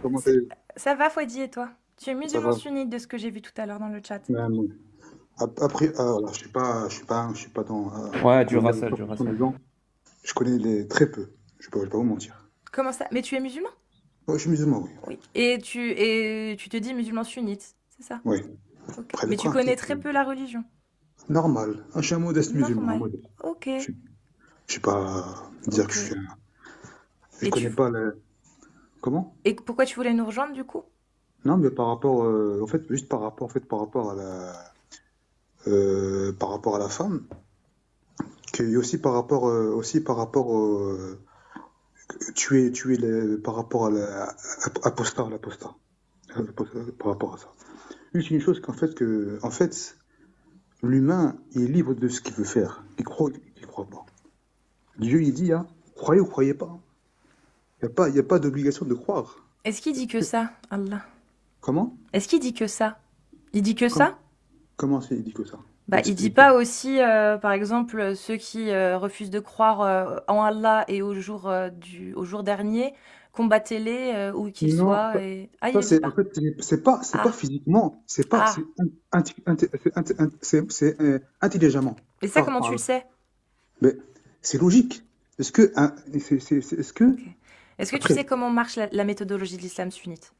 Comment t'es? Ça va, Fouadi, et toi? Tu es Ça musulman va? sunnite de ce que j'ai vu tout à l'heure dans le chat. Ouais. Après, alors, je suis pas dans, Ouais, du comment dire, Russell, du 100% Russell. des gens. Je connais très peu. Je vais pas vous mentir. Comment ça? Mais tu es musulman? Ouais, je suis musulman, oui. Oui. Et tu te dis musulman sunnite, c'est ça? Oui. Ok. Après les Mais tu connais pratiques, très peu la religion. normal. Je suis un modeste musulman, un Normal. modeste. Ok. Je, je suis pas dire que Ok. je suis un. Je Et connais tu pas le. Comment? et pourquoi tu voulais nous rejoindre du coup? Non, mais par rapport, en fait, juste par rapport à par rapport à la femme, et aussi par rapport tu es par rapport à l'apostat, par rapport à ça. Juste une chose en fait, l'humain il est libre de ce qu'il veut faire. Il croit pas. Dieu il dit, hein, croyez ou croyez pas. Il y a pas d'obligation de croire. Est-ce qu'il dit que ça, Allah? Comment? Est-ce qu'il dit que ça? Il dit que Comment, ça? comment il dit que ça? Bah, il dit Explique. pas aussi, par exemple, ceux qui refusent de croire en Allah et au jour dernier, combattez-les où qu'ils Non, soient. Et... Ah, il ça le dit c'est en pas. fait c'est pas Ah, physiquement, ah. c'est intelligemment. Et ça, Par, comment tu par, le sais? mais c'est logique. Est-ce que est-ce que Ok. Est-ce que tu après sais comment marche la méthodologie de l'islam sunnite?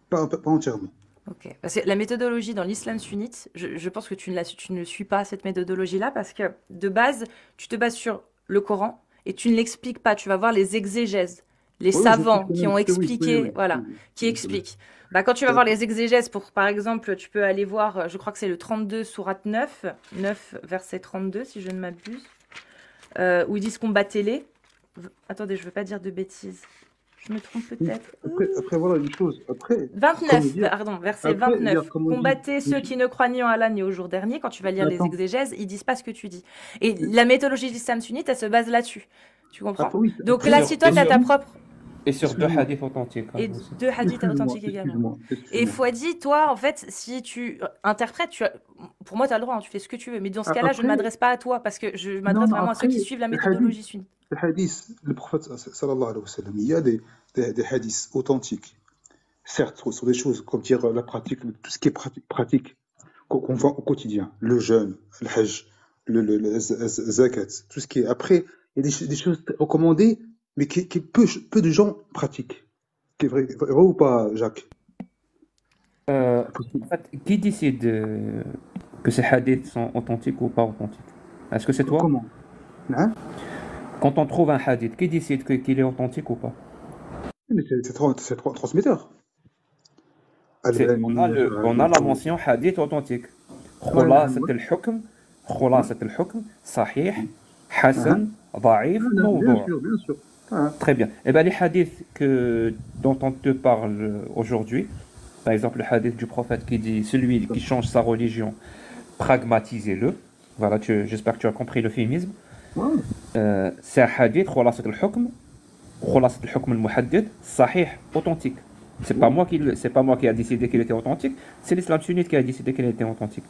pas entièrement. Ok. Parce que la méthodologie dans l'islam sunnite, je pense que tu ne suis pas cette méthodologie-là parce que de base, tu te bases sur le Coran et tu ne l'expliques pas. Tu vas voir les exégèses, les Oui, je savants qui connais, ont oui, expliqué, voilà, qui je connais. expliquent. Bah, quand tu vas Ça, voir les exégèses pour, par exemple, tu peux aller voir, je crois que c'est le 32 sourate 9, 9 verset 32 si je ne m'abuse, où ils disent combattez-les. Attendez, je veux pas dire de bêtises. Je me trompe peut-être. après voilà une chose. Après, comme 29, dire, pardon, verset 29. comme on dit, Combattez ceux qui ne croient ni en Allah ni au jour dernier. Quand tu vas lire les attends, exégèses, ils disent pas ce que tu dis. Et la méthodologie de l'islam sunnite, elle se base là-dessus. Tu comprends? après oui, Donc Et après, là, sur, si toi, et tu as sur, ta propre... et sur deux excuse-moi, hadiths authentiques hein, Et aussi. deux hadiths authentiques également. Et excuse-moi. Fouadi, toi, en fait, si tu interprètes, pour moi, tu as le droit, hein, tu fais ce que tu veux. Mais dans ce cas-là, je ne Après, m'adresse pas à toi parce que je non, m'adresse non, vraiment à ceux après, qui suivent la le hadith, méthodologie sunnite. le prophète sallallahu alayhi wa sallam, il y a des hadiths authentiques, certes, sur des choses, comme dire la pratique, tout ce qui est pratique qu'on voit au quotidien, le jeûne, le hajj, le zakat, tout ce qui est. Après, il y a des choses recommandées, mais que peu de gens pratiquent. Qui est vrai ou pas, Jacques? Euh, en fait, qui décide que ces hadiths sont authentiques ou pas authentiques? Est-ce que c'est toi? Comment? Hein? Quand on trouve un hadith, qui décide qu'il est authentique ou pas? Mais c'est transmetteur. On a la mention hadith authentique. Ouais, خلاصة الحكم خلاصة الحكم صحيح حسن ضعيف bien موضوع. sûr, bien sûr. Ah, Très bien. Et bien les hadiths dont on te parle aujourd'hui, par exemple le hadith du prophète qui dit celui qui change sa religion, pragmatisez-le. Voilà, j'espère que tu as compris l'euphémisme. ouais. C'est un hadith خلاصة الحكم المحدد صحيح authentique. C'est pas moi qui a décidé qu'il était authentique, c'est l'islam sunnite qui a décidé qu'il était authentique.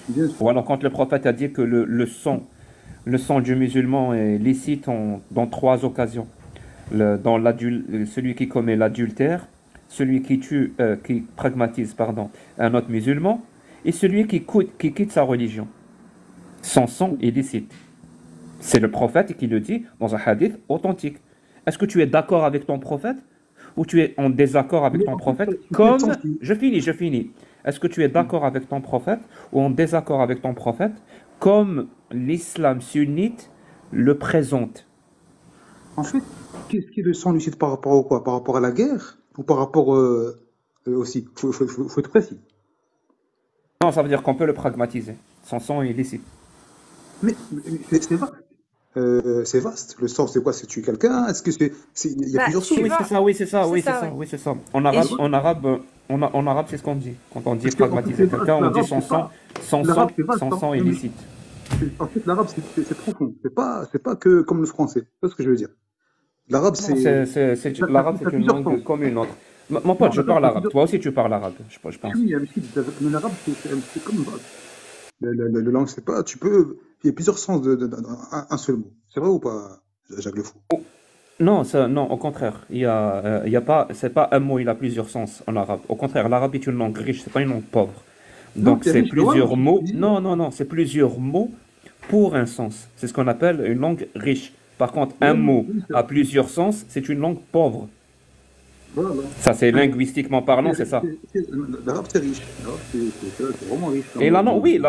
Bien sûr. Ou alors quand le prophète a dit que le sang du musulman est licite dans trois occasions. Celui qui commet l'adultère, celui qui pragmatise, pardon, un autre musulman, et celui qui quitte sa religion. Son sang est licite. C'est le prophète qui le dit dans un hadith authentique. Est-ce que tu es d'accord avec ton prophète ou tu es en désaccord avec Mais ton en fait, prophète il faut être comme... gentil. Je finis. Est-ce que tu es d'accord avec ton prophète ou en désaccord avec ton prophète comme l'islam sunnite le présente? En fait, qu'est-ce qui est le sang lucide par rapport au quoi? Par rapport à la guerre? Ou par rapport aussi? Faut être précis. Non, ça veut dire qu'on peut le pragmatiser. Son sang est licite. Mais c'est vaste. C'est vaste. Le sang, c'est quoi? C'est tuer quelqu'un? Est-ce que il y a Bah, plusieurs tu sources. Oui, vois, c'est ça, oui, c'est ça, c'est oui, c'est ça, ça, ouais. oui, c'est ça. Et je- En arabe, c'est ce qu'on dit. Quand on dit Parce que en fait, pragmatiser c'est vaste. quelqu'un, on dit L'arabe, c'est pas. L'arabe, c'est vaste. son Hein. sang est licite. En fait, l'arabe, c'est profond. C'est pas que comme le français. C'est ce que je veux dire. L'arabe, Non, c'est. Ça l'arabe, touche à c'est une plusieurs sens. langue comme une autre. Mon Non, pote, je d'accord, parle arabe. Toi aussi, tu parles arabe, je pense. oui, mais l'arabe, c'est comme la langue, c'est pas, tu peux, il y a plusieurs sens un seul mot. C'est vrai ou pas, Jacques Le Fou? Non, non, au contraire. Il y a pas, c'est pas un mot, il a plusieurs sens en arabe. Au contraire, l'arabe est une langue riche, c'est pas une langue pauvre. Non, Donc, c'est c'est riche, mais ouais, plusieurs mots. dis- Non, non, non, c'est plusieurs mots pour un sens. C'est ce qu'on appelle une langue riche. Par contre, un ouais, mot oui, c'est à vrai. plusieurs sens, c'est une langue pauvre. Voilà. Ça, c'est linguistiquement parlant, c'est ça. L'arabe, c'est riche. L'arabe, c'est vraiment riche Et la langue, oui, de-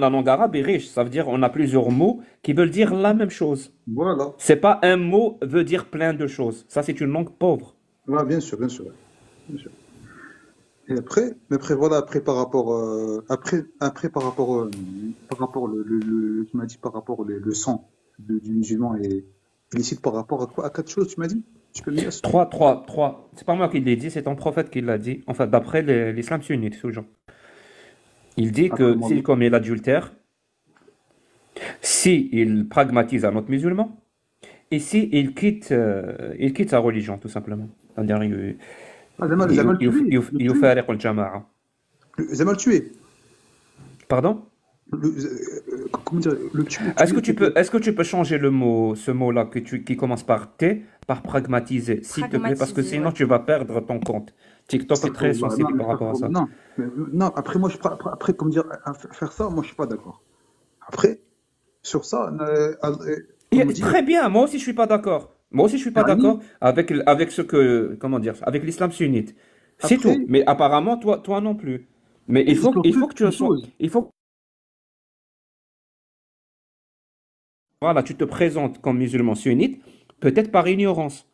la langue arabe est riche. Ça veut dire on a plusieurs mots qui veulent dire la même chose. Voilà. C'est pas un mot veut dire plein de choses. Ça, c'est une langue pauvre. Ouais, bien sûr, bien sûr. Bien sûr. Et après, mais après, voilà, après par rapport, après par rapport tu m'as dit par rapport le sang du musulman est illicite par rapport à quoi? À quatre choses, tu m'as dit? Tu peux me dire? 3. C'est pas moi qui l'ai dit, c'est ton prophète qui l'a dit. Enfin, d'après l'islam sunnite, toujours. Il dit Après, que moi, s'il commet l'adultère, si il pragmatise un autre musulman, et si il quitte sa religion, tout simplement. C'est-à-dire, il a mal tué, le tué, يفارق الجماعة. il a mal tué. Pardon? Comment dire, le tuer, c'est que, Est-ce que tu peux changer le mot, ce mot-là qui commence par T, par pragmatiser, s'il te plaît, parce que Pragmatiser, sinon ouais. tu vas perdre ton compte. TikTok est très astaghfirullah, non, sensible mais par rapport à astaghfirullah, ça. non, non, après, moi, après, comment dire, faire ça, moi, je suis pas d'accord. Après, sur ça, comme on dit, Très bien, moi aussi je suis pas d'accord. Moi aussi je suis pas d'accord yani, avec ce que, comment dire, avec l'islam sunnite. C'est tout. après, Mais apparemment, toi non plus. Mais et il surtout, faut que tu une sois, chose, il faut, voilà, tu te présentes comme musulman sunnite, peut-être par ignorance.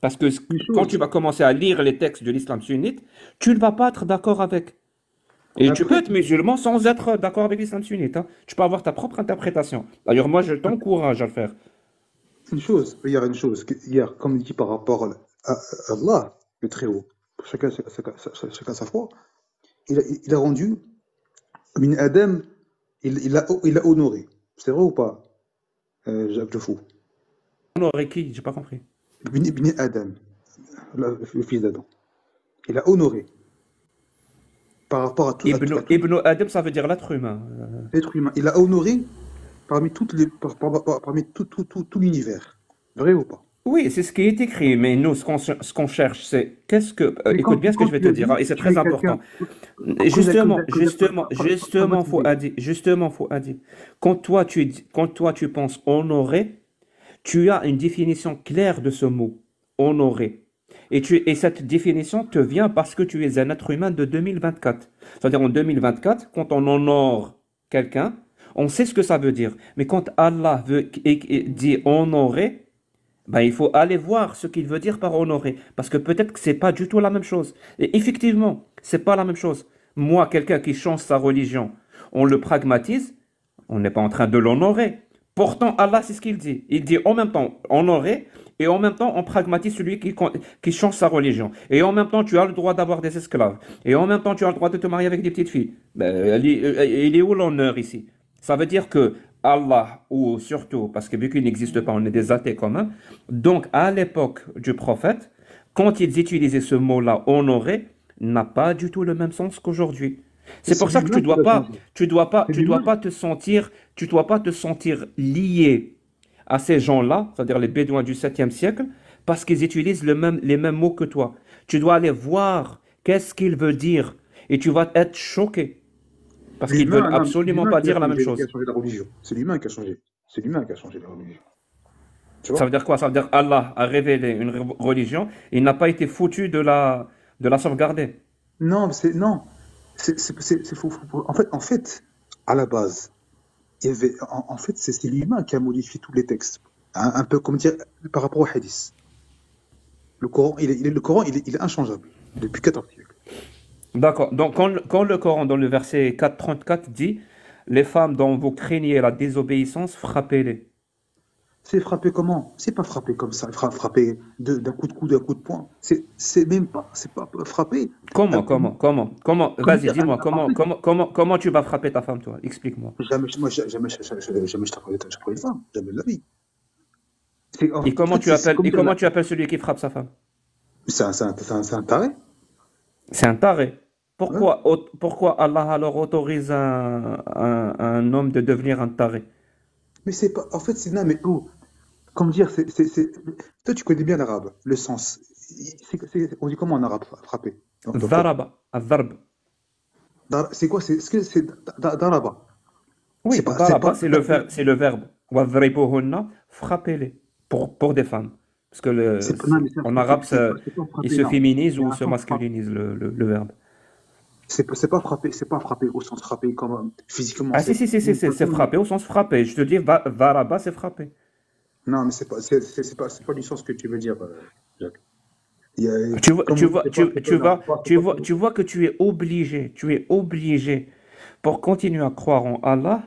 Parce que une quand tu chose, vas commencer à lire les textes de l'islam sunnite, tu ne vas pas être d'accord avec. Et tu peux après, être musulman sans être d'accord avec l'islam sunnite, hein. Tu peux avoir ta propre interprétation. D'ailleurs, moi, je t'encourage à le faire. une chose, hier, une chose, hier, comme il dit par rapport à Allah, le Très-Haut, chacun sa foi, il a rendu Ibn Adam, il a honoré. C'est vrai ou pas, Jacques Le Fou? On aurait qui? J'ai pas compris. Ibn Adam, le fils d'Adam, il a honoré par rapport à tout Ibn Adam, ça veut dire l'être humain. être humain. Il a honoré parmi tout l'univers. Vrai ou pas? Oui, c'est ce qui est écrit, mais nous, ce qu'on cherche, c'est qu'est-ce que... Mais écoute bien ce que quand je vais tu te as dire, hein, dit et c'est très tuer quelqu'un, important. Justement, pragmatiser. justement, Fouadi, quand toi tu penses honorer, tu as une définition claire de ce mot, honorer. Et cette définition te vient parce que tu es un être humain de 2024. C'est-à-dire en 2024, quand on honore quelqu'un, on sait ce que ça veut dire. Mais quand Allah dit honorer, ben, il faut aller voir ce qu'il veut dire par honorer. Parce que peut-être que c'est pas du tout la même chose. Et effectivement, c'est pas la même chose. Moi, quelqu'un qui change sa religion, on le pragmatise, on n'est pas en train de l'honorer. Pourtant, Allah, c'est ce qu'il dit. Il dit en même temps honorer et en même temps on pragmatise celui qui change sa religion. Et en même temps, tu as le droit d'avoir des esclaves. Et en même temps, tu as le droit de te marier avec des petites filles. Ben, il est où l'honneur ici? Ça veut dire que Allah, ou surtout, parce que vu qu'il n'existe pas, on est des athées communs, donc à l'époque du prophète, quand ils utilisaient ce mot-là, honorer, n'a pas du tout le même sens qu'aujourd'hui. Et C'est c'est pour ça que l'humain qui l'a changé. C'est tu dois l'humain. pas te sentir, tu dois pas te sentir lié à ces gens-là, c'est-à-dire les Bédouins du 7e siècle, parce qu'ils utilisent les mêmes mots que toi. Tu dois aller voir qu'est-ce qu'ils veulent dire et tu vas être choqué parce qu'ils veulent L'humain, non, mais c'est absolument l'humain pas dire la même qui a chose. changé la religion. C'est l'humain qui a changé. C'est l'humain qui a changé la religion. Tu Ça vois? veut dire quoi? Ça veut dire Allah a révélé une religion, il n'a pas été foutu de la sauvegarder. Non, non. C'est faux, en fait, à la base, en fait, c'est l'humain qui a modifié tous les textes. Un peu comme dire par rapport au hadith. Le Coran, il est inchangeable depuis 14 siècles. D'accord. Donc, quand le Coran, dans le verset 434, dit, les femmes dont vous craignez la désobéissance, frappez-les. C'est frappé comment? C'est pas frappé comme ça, frappé d'un coup de coude, d'un coup de poing. C'est même pas, c'est pas frappé. Un coup- Comme Vas-y, dire, dis-moi, en fait, comment tu vas frapper ta femme, toi? Explique-moi. jamais je taperai une femme, jamais de la vie. En Et fait, c'est comme et dire, comment tu appelles celui qui frappe sa femme? c'est un taré. C'est un taré. Hein? Pourquoi Allah alors autorise un homme de devenir un taré? Mais c'est pas. En fait, c'est. Non, mais oh, comment dire, toi, tu connais bien l'arabe, le sens. On dit comment en arabe, frapper? Dharaba, الضرب. C'est quoi? Est-ce que c'est daraba? Oui, C'est dharaba, pas. c'est le verbe. Wadribuhunna, frappez-les. Pour des femmes. Parce que Non, mais en arabe, c'est pas il frapper, se non. féminise Il y a ou un se sens frappe. masculinise le verbe. C'est pas frapper au sens frapper comme physiquement. Ah si, si, si, si, c'est frappé au sens frappé. Je te dis, dharaba, c'est frappé. Non, mais c'est pas du sens que tu veux dire, Jacques. Il y a, Tu vois, comme tu on dit, vois, non, tu vois que tu es obligé, pour continuer à croire en Allah,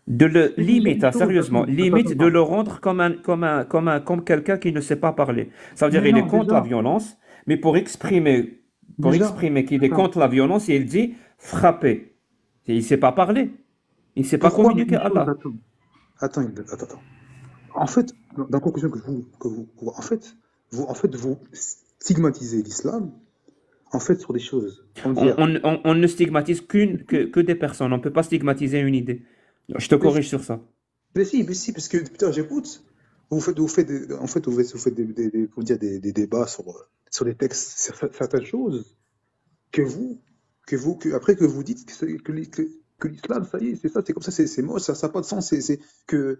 de le c'est déjà limite, une hein, chose, sérieusement, limite de attends. le rendre comme quelqu'un qui ne sait pas parler. Ça veut dire Mais il est non, contre la violence, mais pour déjà, exprimer qu'il est attends. contre la violence, il dit frapper. Et il ne sait pas parler, il ne sait pas Pourquoi communiquer une à chose, Allah. attends. Attends. En fait, dans la conclusion en fait, vous stigmatisez l'islam, en fait, sur des choses. Comment dire? On ne stigmatise que des personnes, on ne peut pas stigmatiser une idée. Je te Mais, corrige sur ça. mais si, parce que, putain, j'écoute. En fait, vous faites comment dire, des débats sur des textes, sur certaines choses après que vous dites que l'islam, ça y est, c'est ça, c'est comme ça, c'est moche, ça n'a pas de sens, que,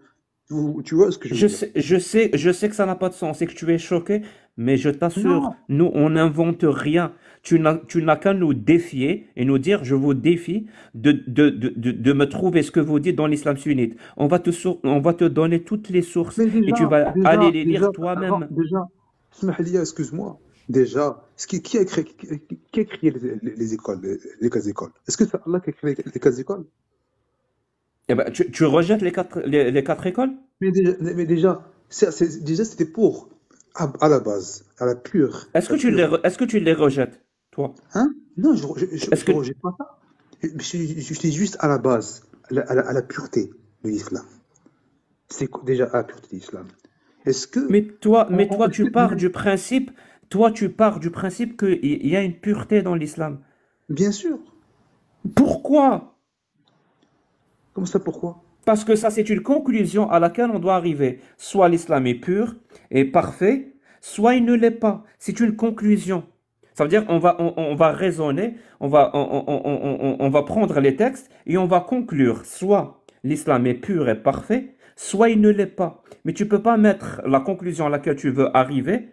tu vois ce que je veux dire. Je sais que ça n'a pas de sens et que tu es choqué, mais je t'assure, Non, nous, on n'invente rien. Tu n'as qu'à nous défier et nous dire, je vous défie de me trouver ce que vous dites dans l'islam sunnite. On va te donner toutes les sources mais et tu vas aller les déjà, lire toi-même. Ismaïlia, excuse-moi, déjà, qui a créé les écoles, les cases d'école? Est-ce que c'est Allah qui a créé les cases d'école? Eh ben, tu rejettes les quatre écoles? Mais déjà, déjà, c'était pour, à la base, à la pure. Est-ce que tu les rejettes, toi? Hein? Non, Est-ce je que, rejette pas ça. Je dis juste à la base, à la pureté de l'islam. Déjà à la pureté de l'islam. Est-ce que, mais toi, est-ce que, tu pars du principe qu'il y a une pureté dans l'islam. bien sûr. Pourquoi? Comme ça, pourquoi? Parce que ça, c'est une conclusion à laquelle on doit arriver. Soit l'islam est pur et parfait, soit il ne l'est pas. C'est une conclusion. Ça veut dire on va raisonner, on va prendre les textes et on va conclure. Soit l'islam est pur et parfait, soit il ne l'est pas. Mais tu ne peux pas mettre la conclusion à laquelle tu veux arriver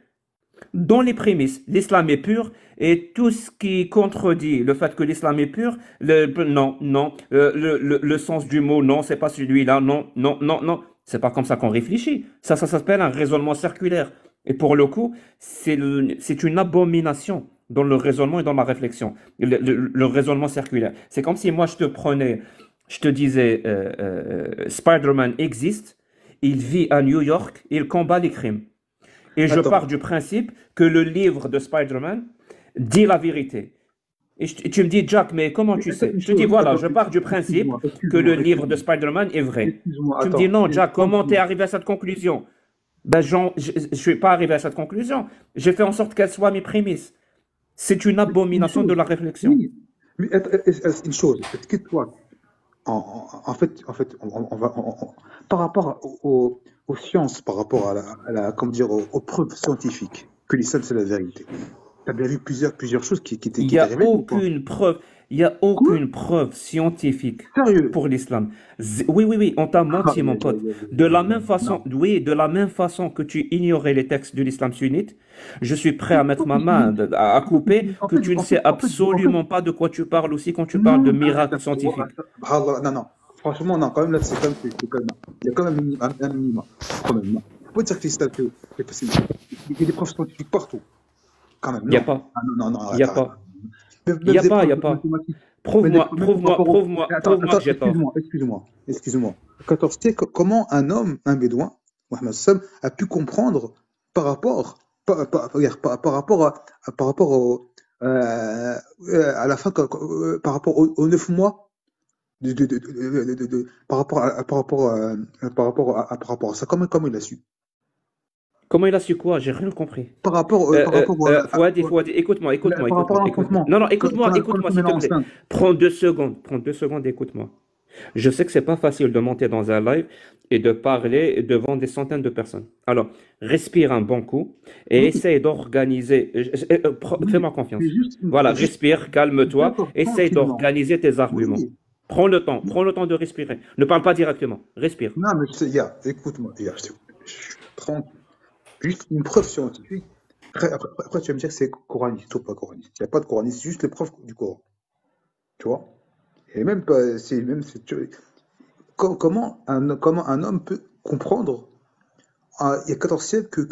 dans les prémices. L'islam est pur et tout ce qui contredit le fait que l'islam est pur, non, le sens du mot, non, c'est pas celui-là, non. C'est pas comme ça qu'on réfléchit. Ça s'appelle un raisonnement circulaire. Et pour le coup, c'est une abomination dans le raisonnement et dans la réflexion. Le raisonnement circulaire. C'est comme si moi je te disais, Spider-Man existe, il vit à New York, il combat les crimes. Et je Attends, pars du principe que le livre de Spider-Man dit la vérité. Et tu me dis, Jack, mais comment tu attends, sais? une Je te dis, chose, voilà, attends, je pars du principe que le livre de Spider-Man est vrai. excuse-moi, Tu me dis, attends, non, Jack, comment t'es tranquille. arrivé à cette conclusion? Ben, je ne suis pas arrivé à cette conclusion. J'ai fait en sorte qu'elle soit mes prémices. C'est une Une abomination de chose, la réflexion. oui, mais une chose, est-ce que toi, en fait, par rapport aux sciences, par rapport comment dire, aux preuves scientifiques que l'islam c'est la vérité, tu as bien vu plusieurs choses Il qui n'y étaient a révélées ou pas? aucune preuve, il y a Quoi? aucune preuve scientifique Sérieux? pour l'islam. Oui, on t'a menti, Aïe, mon aïe, pote. aïe, aïe, aïe, aïe, aïe. Non. De la même façon que tu ignorais les textes de l'islam sunnite, je suis prêt à mettre ma main, à couper, que tu ne sais En fait, absolument pas de quoi tu parles aussi quand tu parles de non, miracles scientifiques. non. Franchement, non, quand même, là, c'est quand même, il y a quand même un minimum, quand même, non. Faut pas dire que l'islam, c'est possible. Il y a des preuves scientifiques partout. Quand même, Il n'y a non. pas, Ah non, il n'y a arrête. pas, il Même n'y a des pas, il preuves n'y a pas. mathématiques. Même par rapport au. Prouve-moi Attends, que j'ai tort. excuse-moi. 14, tu sais comment un homme, un bédouin, Mohamed Sam, a pu comprendre par rapport, regarde, par rapport par rapport à la fin, par rapport aux 9 mois, par rapport à ça, comment il a su? Comment il a su quoi? J'ai rien compris. Par rapport Fouadi, Fouadi, écoute-moi, écoute-moi, par rapport écoute-moi, à écoute-moi. l'enfantement, Non, non, écoute-moi, quand la écoute-moi, s'il femme est te plaît. enceinte. Prends 2 secondes, écoute-moi. Je sais que c'est pas facile de monter dans un live et de parler devant des centaines de personnes. Alors, respire un bon coup et Oui, essaye d'organiser. oui, Fais-moi c'est confiance. juste, Voilà, juste, respire, calme-toi, d'accord, essaye tranquillement. d'organiser tes arguments. Oui. Prends le temps de respirer. Ne parle pas directement, respire. Non, mais écoute-moi, je prends juste une preuve scientifique. Après, tu vas me dire que c'est coraniste ou pas coraniste. Il n'y a pas de coraniste, c'est juste les preuves du Coran. Tu vois? Et même pas, comment un homme peut comprendre il y a 14 siècles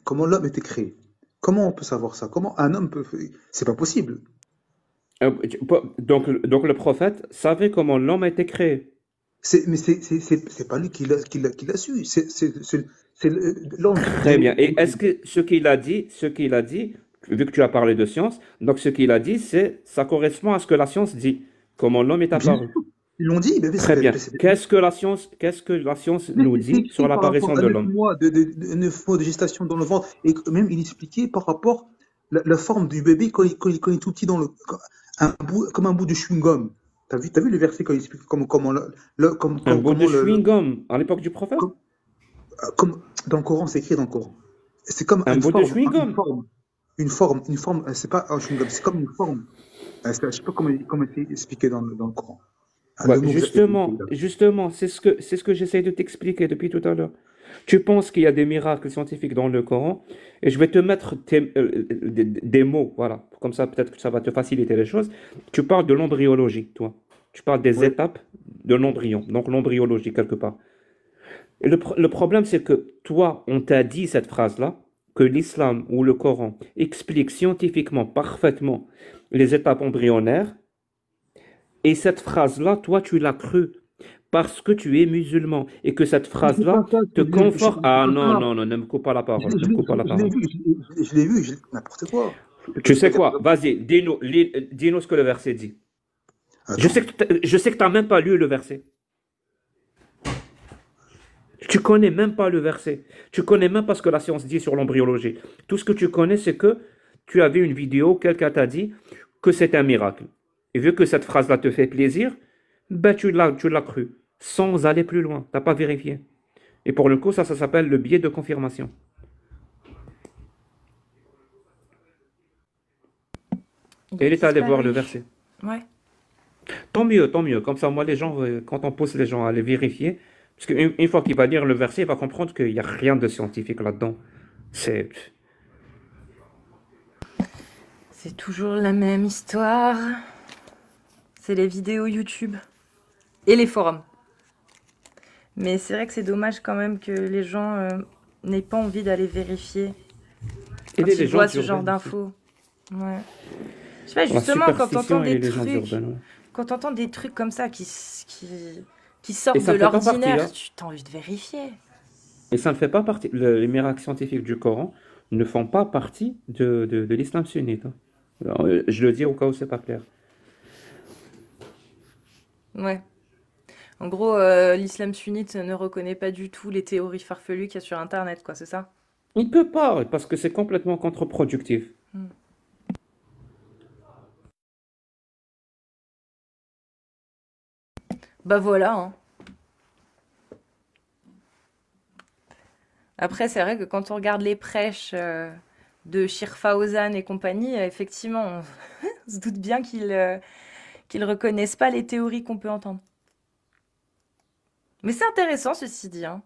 comment l'homme était créé? Comment on peut savoir ça? Comment un homme peut. C'est pas possible. Donc le prophète savait comment l'homme a été créé. Mais c'est pas lui qui l'a su. L'ange Très bien. Et est-ce que ce qu'il a dit, vu que tu as parlé de science, donc ce qu'il a dit, ça correspond à ce que la science dit, comment l'homme est Bien apparu. sûr, ils l'ont dit, Très bien. Qu'est-ce que la science mais nous c'est dit sur écrit par l'apparition rapport à de 9 l'homme? mois 9 mois de gestation dans le ventre. Et même il expliquait par rapport la forme du bébé quand il est tout petit comme un bout de chewing-gum. T'as vu le verset quand il explique Un bout de chewing-gum à l'époque du prophète? comme- dans le Coran, c'est écrit dans le Coran. C'est comme Un une bout de forme, hein, chewing-gum? une forme, c'est pas un chewing-gum, c'est comme une forme. Je sais pas comment c'est expliqué dans le Coran. Ah, Ouais, le mot exact est justement, justement, c'est ce que j'essaie de t'expliquer depuis tout à l'heure. Tu penses qu'il y a des miracles scientifiques dans le Coran, et je vais te mettre des mots, voilà. Comme ça, peut-être que ça va te faciliter les choses. Tu parles de l'embryologie, toi. Tu parles des Ouais. étapes de l'embryon, donc l'embryologie quelque part. Et le problème, c'est que toi, on t'a dit cette phrase-là, que l'islam ou le Coran explique scientifiquement parfaitement les étapes embryonnaires, et cette phrase-là, toi, tu l'as crue parce que tu es musulman et que cette Mais c'est pas phrase-là ça te que conforte. c'est Ah pas non, ça. non, non, ne me coupe pas la Je parole, l'ai ne je me l'ai- coupe pas la je l'ai parole. vu, je l'ai vu, n'importe quoi. Tu Tu peux sais dire quoi? Vas-y, dis-nous ce que le verset dit. Je attends, sais que t'as même pas lu le verset. Tu connais même pas le verset. Tu connais même pas ce que la science dit sur l'embryologie. Tout ce que tu connais, c'est que tu as vu une vidéo, quelqu'un t'a dit que c'est un miracle. Et vu que cette phrase-là te fait plaisir, ben tu l'as cru, sans aller plus loin. T'as pas vérifié. Et pour le coup, ça s'appelle le biais de confirmation. Et il Donc, est allé voir le disparu. verset. Ouais. Tant mieux, tant mieux. Comme ça, moi, les gens, quand on pousse les gens à aller vérifier, parce qu'une fois qu'il va lire le verset, il va comprendre qu'il n'y a rien de scientifique là-dedans. C'est. C'est toujours la même histoire. C'est les vidéos YouTube et les forums. Mais c'est vrai que c'est dommage quand même que les gens n'aient pas envie d'aller vérifier Et quand les ils voient légendes ce genre urbaines aussi. d'infos. Ouais. Je sais pas, La justement, quand t'entends superstition et des les légendes trucs, urbaines. Ouais. quand t'entends des trucs comme ça qui Et sortent de ça ne fait pas partie, l'ordinaire, hein. tu as envie de vérifier. Et ça ne fait pas partie. Les miracles scientifiques du Coran ne font pas partie de l'islam sunnite, hein. Alors, je le dis au cas où c'est pas clair. Ouais. En gros, l'islam sunnite ne reconnaît pas du tout les théories farfelues qu'il y a sur Internet, quoi, c'est ça? Il ne peut pas, parce que c'est complètement contre-productif. Hmm. Bah voilà, hein. Après, c'est vrai que quand on regarde les prêches de Shirfa Ozan et compagnie, effectivement, on se doute bien qu'ils reconnaissent pas les théories qu'on peut entendre. Mais c'est intéressant, ceci dit, hein.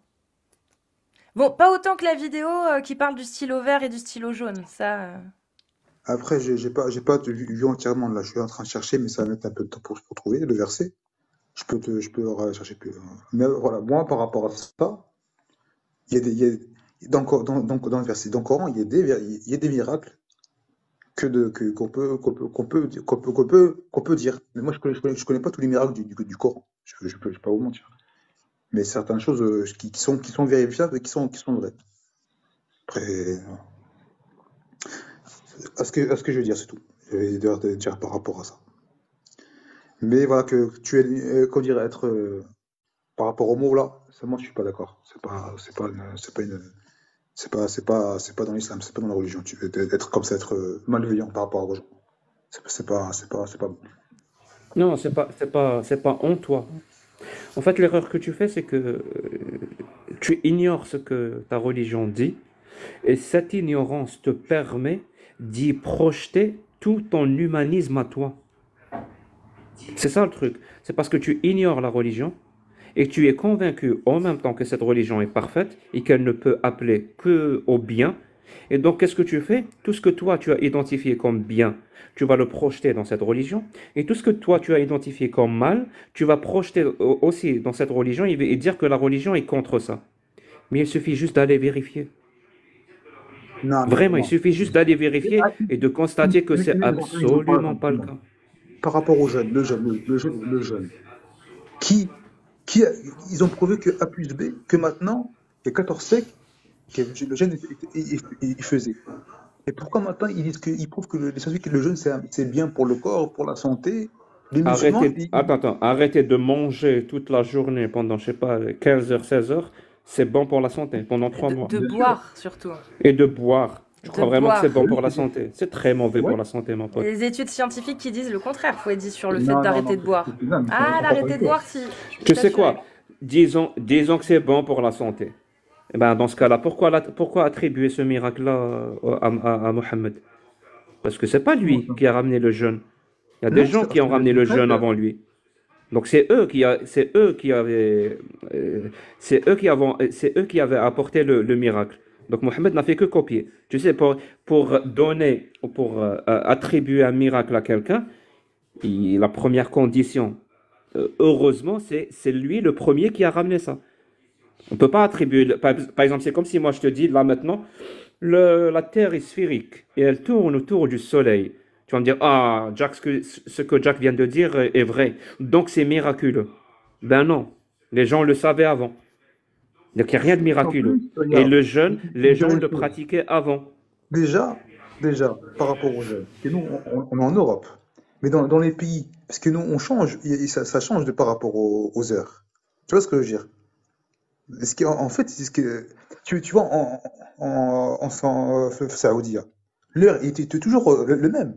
Bon, pas autant que la vidéo qui parle du stylo vert et du stylo jaune, ça... après, j'ai pas vu entièrement là. Je suis en train de chercher, mais ça va mettre un peu de temps pour trouver le verset. Je peux chercher plus. Mais voilà, moi, par rapport à ça, il y a dans le verset, dans le Coran, il y a des miracles qu'on peut dire. Mais moi, je connais pas tous les miracles du Coran. Je peux pas vous mentir. Mais certaines choses qui sont vérifiables et qui sont vraies. Après, à ce que je veux dire, c'est tout. Je vais te dire par rapport à ça. Mais voilà, que tu es, qu'on dirait être, par rapport au mot là, ça, moi je suis pas d'accord. C'est pas une. C'est pas dans l'islam, c'est pas dans la religion. Être comme ça, être malveillant par rapport aux gens. C'est pas bon. Non, c'est pas en toi. En fait, l'erreur que tu fais, c'est que tu ignores ce que ta religion dit, et cette ignorance te permet d'y projeter tout ton humanisme à toi. C'est ça le truc. C'est parce que tu ignores la religion et que tu es convaincu en même temps que cette religion est parfaite et qu'elle ne peut appeler que au bien. Et donc, qu'est-ce que tu fais? Tout ce que toi, tu as identifié comme bien, tu vas le projeter dans cette religion. Et tout ce que toi, tu as identifié comme mal, tu vas projeter aussi dans cette religion et dire que la religion est contre ça. Mais il suffit juste d'aller vérifier. Non, non, Vraiment, il non. suffit juste d'aller vérifier Ah, et de constater que c'est une absolument pas le comparaison. cas. Par rapport aux jeunes, le jeune. Qui, qui a- Ils ont prouvé que A plus B, que maintenant, il y a 14 siècles, que le jeune il faisait. Et pourquoi maintenant ils prouvent que les scientifiques que le jeûne c'est bien pour le corps, pour la santé? Les musulmans, Arrêtez de manger toute la journée pendant, je sais pas, 15 heures, 16 heures. C'est bon pour la santé pendant 3 mois. De bien sûr. boire, surtout. Et de boire. Je De crois vraiment que c'est boire. bon Oui, pour la santé. C'est très mauvais ouais. pour la santé, mon Il y a pote. des études scientifiques qui disent le contraire, Fouedi, sur le fait Non, non, d'arrêter non, de boire. non, mais Ah, ils sont pas d'arrêter de d'accord. boire, si, je peux Tu sais t'assurer. quoi? Disons que c'est bon pour la santé. Eh ben, dans ce cas-là, pourquoi attribuer ce miracle-là à Mohammed? Parce que c'est pas Comment lui ça? qui a ramené le jeûne. Il y a des Non, gens qui c'est ont ramené le le jeûne contraire. avant lui. Donc c'est eux qui avaient apporté le miracle. Donc Mohammed n'a fait que copier. Tu sais, pour attribuer un miracle à quelqu'un, la première condition, heureusement, c'est lui le premier qui a ramené ça. On peut pas attribuer. Par exemple, c'est comme si moi je te dis là maintenant, la Terre est sphérique et elle tourne autour du Soleil. Tu vas me dire, ah, Jack, ce que Jack vient de dire est vrai. Donc c'est miraculeux. Ben non, les gens le savaient avant. Donc il n'y a rien de En miraculeux. plus, Et regarde, le jeûne, je vais les dire gens une le chose. pratiquaient avant. Déjà, déjà, par rapport aux jeunes, et nous, on est en Europe, mais dans les pays, parce que nous, on change, ça change par rapport aux heures. Tu vois ce que je veux dire? En fait, c'est ce que, tu vois, Saoudien, l'heure était toujours le même.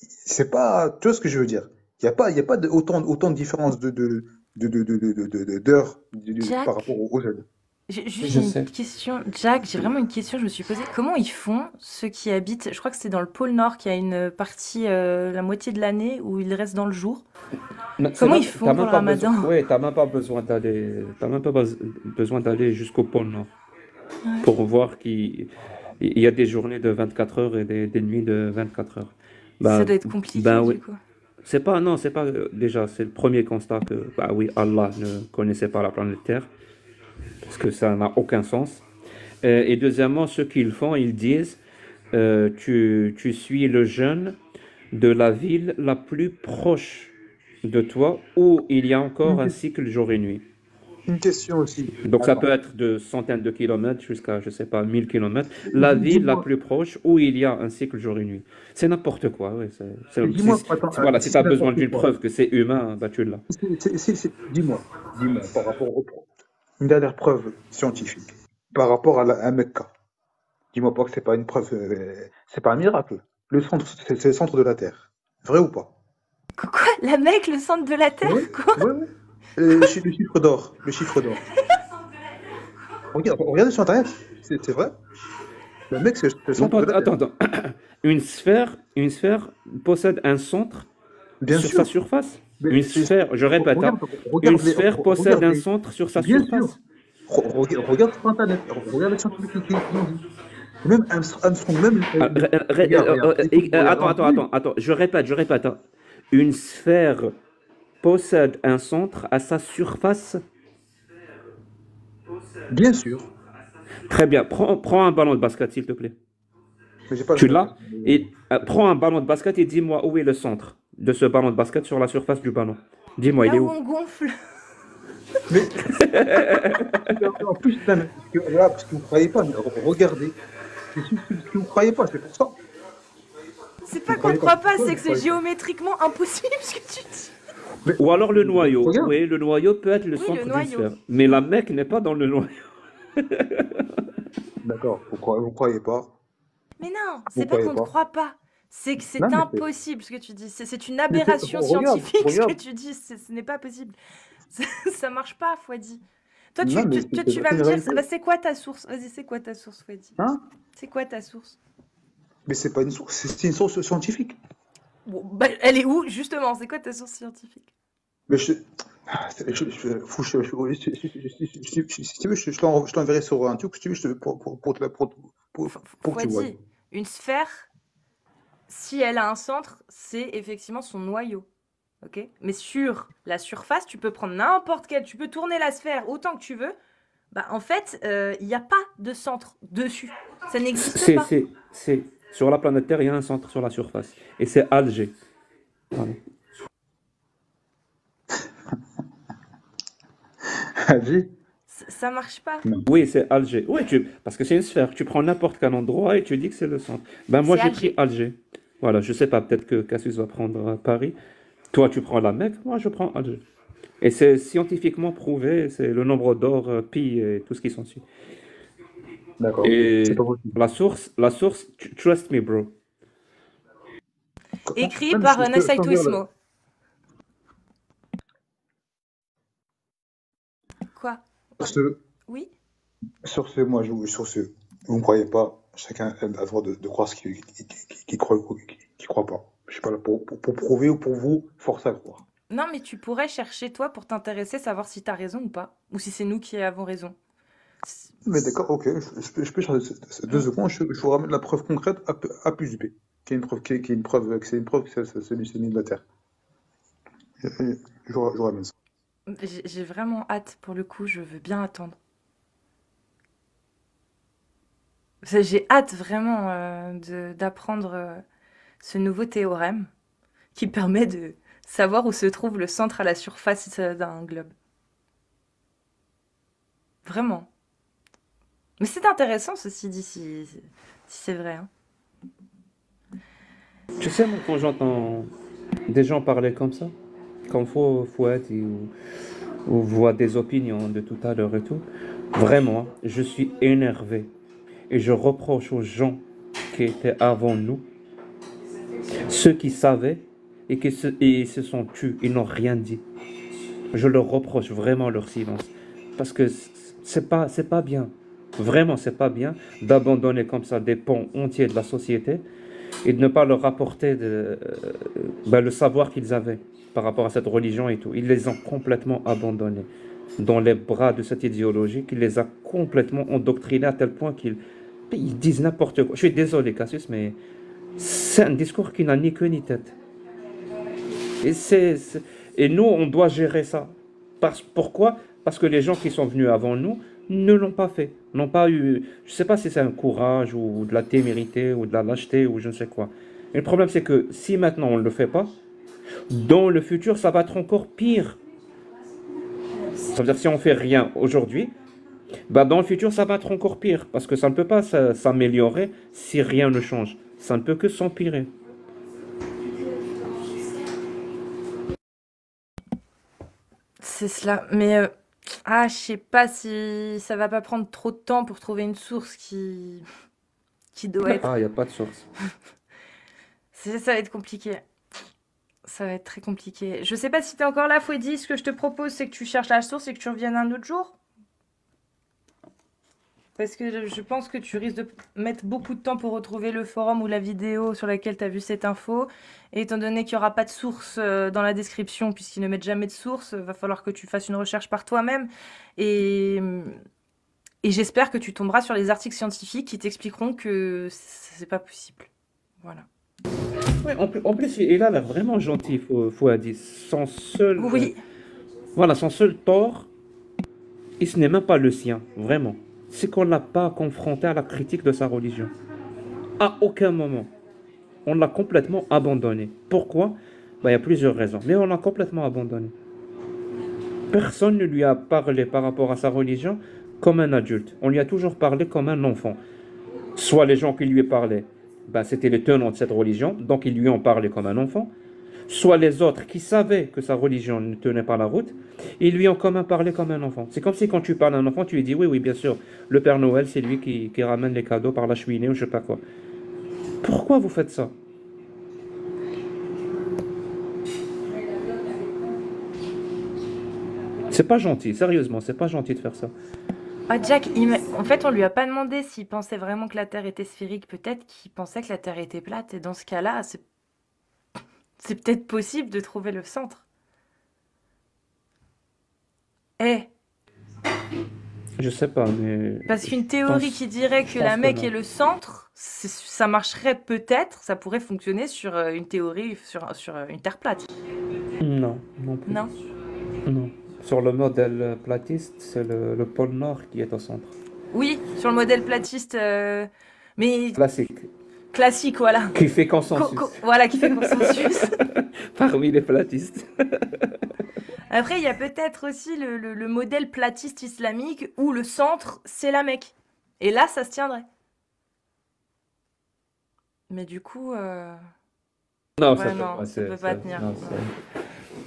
C'est pas, tu vois ce que je veux dire? Il y a pas autant de différence d'heures par Jack, rapport aux jeunes. j'ai juste Je une sais. question. Jack, j'ai vraiment une question, je me suis posée. Comment ils font, ceux qui habitent, je crois que c'est dans le pôle Nord, qui a une partie, la moitié de l'année, où ils restent dans le jour. Mais Comment ils font t'as pour même le pas besoin, ramadan? ouais, t'as même pas besoin d'aller jusqu'au pôle Nord Ouais. pour voir qu'il y a des journées de 24 heures et des nuits de 24 heures. Ça Bah, doit être compliqué, ben oui. du coup. Non, c'est pas, déjà, c'est le premier constat que, bah oui, Allah ne connaissait pas la planète Terre, parce que ça n'a aucun sens. Et deuxièmement, ceux qui le font, ils disent, tu suis le jeûne de la ville la plus proche de toi, où il y a Une, encore un ques- cycle jour et nuit. une question aussi. Donc ça peut Attends, être de centaines de kilomètres jusqu'à, je sais pas, 1000 kilomètres. La ville la dis-moi, plus proche où il y a un cycle jour et nuit. C'est n'importe quoi, ouais. dis-moi, attends, Voilà, si si tu as c'est besoin n'importe d'une quoi, preuve que c'est humain, bah tu l'as. dis-moi, par rapport une dernière preuve scientifique, par rapport à Mecca. Dis-moi pas que c'est pas une preuve, c'est pas un miracle. Le centre, c'est le centre de la Terre. Vrai ou pas? Quoi? La Mecque, le centre de la Oui, Terre? Quoi? oui, oui. Le chiffre d'or, le chiffre d'or. Regardez sur Internet, c'est vrai. Le mec, c'est le Mon centre de pote, la Terre. attends. Une sphère possède un centre Bien sur sa sûr. surface. Mais Une sphère, je répète, hein, regarde, une regarde sphère possède regarde un centre sur sa bien sûr. surface. Regarde sur Internet, regarde les scientifiques qui l'ont dit. Même Armstrong, même, regarde, Attends, je répète, hein. Une sphère possède un centre à sa surface. bien sûr. Très bien, prends un ballon de basket, s'il te plaît. Mais j'ai pas le Tu ballon. l'as? Et prends un ballon de basket et dis-moi où est le centre de ce ballon de basket sur la surface du ballon. Dis-moi, il Là est où où? on gonfle. Mais en plus, non, mais parce que vous croyez pas, mais regardez. C'est ce que vous croyez pas, c'est pour ça. C'est Vous pas qu'on ne croyez pas. croit pas, Pourquoi c'est vous que c'est croyez pas? géométriquement impossible ce que tu dis. Mais Ou alors le noyau. regarde. Oui, le noyau peut être le Oui, le centre d'une noyau. sphère. Mais la Mecque n'est pas dans le noyau. D'accord. Vous croyez pas? Mais non, Vous c'est pas croyez qu'on ne pas? croit pas. C'est que Non, c'est impossible ce que tu dis. C'est une mais aberration regarde, scientifique ce que regarde. tu dis. Ce n'est pas possible. Ça marche pas, Fouadi. Toi, Non, mais tu vas c'est me une dire, réalité. bah, c'est quoi ta source? Vas-y, c'est quoi ta source, Fouadi? Hein? C'est quoi ta source? Mais c'est pas une source, c'est une source scientifique. Bon, bah, elle est où, justement? C'est quoi ta source scientifique? Mais si tu veux, je t'enverrai sur un truc, si tu veux, pour que tu vois. Fouadi, une sphère, si elle a un centre, c'est effectivement son noyau. Ok? Mais sur la surface, tu peux prendre n'importe quelle, tu peux tourner la sphère autant que tu veux. Bah, en fait, il n'y a pas de centre dessus. Ça n'existe pas. Sur la planète Terre, il y a un centre sur la surface. Et c'est Alger. Voilà. Vas-y. Ça marche pas. Non. Oui, c'est Alger. Oui, parce que c'est une sphère. Tu prends n'importe quel endroit et tu dis que c'est le centre. Ben moi, C'est j'ai pris Alger. Alger. Voilà, je sais pas, peut-être que Cassius va prendre Paris. Toi, tu prends la Mecque, moi, je prends Alger. Et c'est scientifiquement prouvé, c'est le nombre d'or, pi et tout ce qui s'ensuit. D'accord. C'est Et pas possible. trust me, bro. Écrit Même, par je Nasai t'enverrai Tuismo. Quoi? sur ce, Oui? moi, sur ce, vous ne croyez pas, chacun a le droit de croire ce qu'il croit ou qui croit pas. Je suis pas là pour prouver ou pour vous forcer à croire. Non, mais tu pourrais chercher toi pour t'intéresser, savoir si t'as raison ou pas. Ou si c'est nous qui avons raison. Mais d'accord, ok, je peux changer deux secondes, je vous ramène la preuve concrète A plus B, qui est une preuve, qui est une preuve, que c'est une preuve que c'est l'uni de la Terre. Je vous ramène ça. J'ai vraiment hâte, pour le coup, je veux bien attendre. J'ai hâte vraiment d'apprendre ce nouveau théorème qui permet de savoir où se trouve le centre à la surface d'un globe. Vraiment. Mais c'est intéressant ceci dit, si c'est vrai. Hein. Tu sais, moi, quand j'entends des gens parler comme ça, comme Fouad ou voit des opinions de tout à l'heure et tout, vraiment, je suis énervé. Et je reproche aux gens qui étaient avant nous, ceux qui savaient et se sont tus, ils n'ont rien dit. Je leur reproche vraiment leur silence. Parce que c'est pas bien. Vraiment, c'est pas bien d'abandonner comme ça des pans entiers de la société et de ne pas leur apporter le savoir qu'ils avaient par rapport à cette religion et tout. Ils les ont complètement abandonnés dans les bras de cette idéologie qui les a complètement endoctrinés à tel point qu'ils disent n'importe quoi. Je suis désolé, Cassius, mais c'est un discours qui n'a ni queue ni tête. Et, et nous, on doit gérer ça. Pourquoi? Parce que les gens qui sont venus avant nous ne l'ont pas fait. N'ont pas eu, je ne sais pas si c'est un courage ou de la témérité ou de la lâcheté ou je ne sais quoi. Et le problème, c'est que si maintenant on ne le fait pas, dans le futur, ça va être encore pire. Ça veut dire si on fait rien aujourd'hui, bah dans le futur, ça va être encore pire. Parce que ça ne peut pas s'améliorer si rien ne change. Ça ne peut que s'empirer. C'est cela. Mais je sais pas si ça va pas prendre trop de temps pour trouver une source qui doit être. Ah, il n'y a pas de source. Ça va être compliqué. Ça va être très compliqué. Je sais pas si t'es encore là, Fouedi. Ce que je te propose, c'est que tu cherches la source et que tu reviennes un autre jour. Parce que je pense que tu risques de mettre beaucoup de temps pour retrouver le forum ou la vidéo sur laquelle tu as vu cette info. Et étant donné qu'il n'y aura pas de source dans la description, puisqu'ils ne mettent jamais de source, va falloir que tu fasses une recherche par toi-même. Et j'espère que tu tomberas sur les articles scientifiques qui t'expliqueront que c'est pas possible. Voilà. Ouais, en plus, il a l'air vraiment gentil, Fouadi. Oui. Voilà, son seul tort, et ce n'est même pas le sien, vraiment. C'est qu'on ne l'a pas confronté à la critique de sa religion. À aucun moment. On l'a complètement abandonné. Pourquoi? Il y a plusieurs raisons, mais on l'a complètement abandonné. Personne ne lui a parlé par rapport à sa religion comme un adulte. On lui a toujours parlé comme un enfant. Soit les gens qui lui parlaient, c'était les tenants de cette religion, donc ils lui ont parlé comme un enfant. soit les autres qui savaient que sa religion ne tenait pas la route, ils lui ont quand même parlé comme un enfant. C'est comme si quand tu parles à un enfant, tu lui dis, oui, oui, bien sûr, le Père Noël, c'est lui qui ramène les cadeaux par la cheminée ou je sais pas quoi. Pourquoi vous faites ça? C'est pas gentil, sérieusement, c'est pas gentil de faire ça. Ah, Jack, en fait, on lui a pas demandé s'il pensait vraiment que la Terre était sphérique. Peut-être qu'il pensait que la Terre était plate. Et dans ce cas-là, c'est peut-être possible de trouver le centre. Eh, Je sais pas, mais parce qu'une je théorie pense, qui dirait que je la pense que Mecque est non. le centre, ça marcherait peut-être, ça pourrait fonctionner sur une théorie, sur une Terre plate. Non, non plus. Non? Non. Sur le modèle platiste, c'est le pôle Nord qui est au centre. Oui, sur le modèle platiste, mais Classique, classique, voilà. qui fait consensus Voilà, qui fait consensus. parmi les platistes. Après, il y a peut-être aussi le modèle platiste islamique où le centre, c'est la Mecque. Et là, ça se tiendrait. Mais du coup, Non, ouais, non, ça peut pas tenir. non, Non,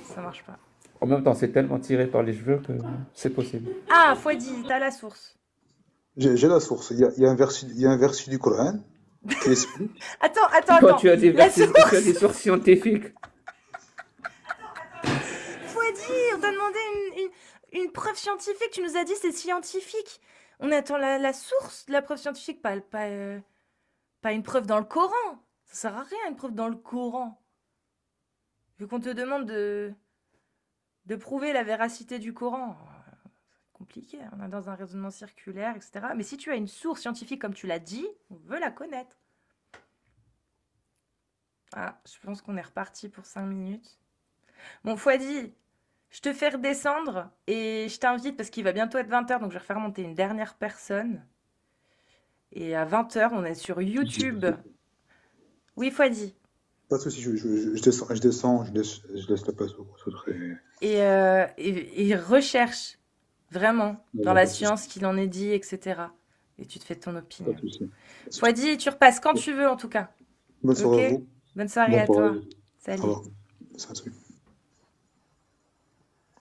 ça marche pas. En même temps, c'est tellement tiré par les cheveux que c'est possible. Ah, Fouadi, t'as la source. J'ai la source. Il y a un verset du Coran qui explique. Toi, tu as des La vertus, source. tu as des sources scientifiques. Fouadi, on t'a demandé une preuve scientifique. Tu nous as dit c'est scientifique. On attend la source de la preuve scientifique, pas une preuve dans le Coran. Ça sert à rien, une preuve dans le Coran. Vu qu'on te demande de prouver la véracité du Coran. C'est compliqué, on est dans un raisonnement circulaire, etc. Mais si tu as une source scientifique comme tu l'as dit, on veut la connaître. Ah, je pense qu'on est reparti pour 5 minutes. Bon, Fouadi, je te fais redescendre et je t'invite parce qu'il va bientôt être 20h, donc je vais refaire monter une dernière personne. Et à 20h, on est sur YouTube. Oui, Fouadi. Pas de souci, je laisse la place aux autres. Et recherche vraiment Il dans n'y a la pas de souci. science qu'il en est dit, etc. Et tu te fais ton Pas opinion. de souci. Fouadi, tu repasses quand tu veux en tout cas. Bonne soirée à Ok? vous. Bonne soirée Bon à toi. courage. Au Salut. revoir. Salut.